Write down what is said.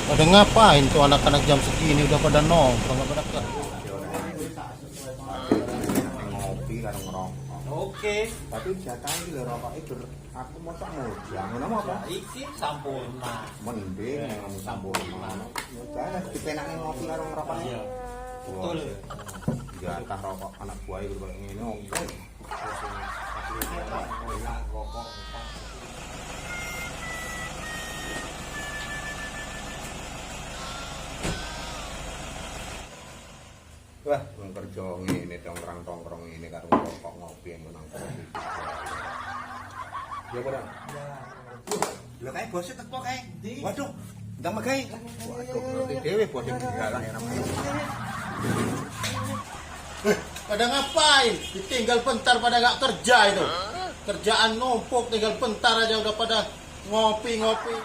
Pada ngapain tuh anak-anak jam segini udah pada nongkrong nggak pada ke? Ngopi karo ngerokok. Oke. Tapi jatah iki lho rokok iki aku mosok mojang ngono apa? Iki sampurna. Mending ngono sampurna. Jangan dipenake ngopi karo ngerokok. Iya. Betul. Jatah rokok anak buah iki kok ngene opo. Wah, wong kerja ngene tongkrong ngene karo rokok ngopi nang kopi. Ya ora. Lah kae bose teko kae. Waduh, ndang megae. Waduh, ngerti dhewe bose digalang enak. Pada ngapain? Ditinggal bentar pada nggak kerja itu. Kerjaan numpuk tinggal bentar aja udah pada ngopi-ngopi.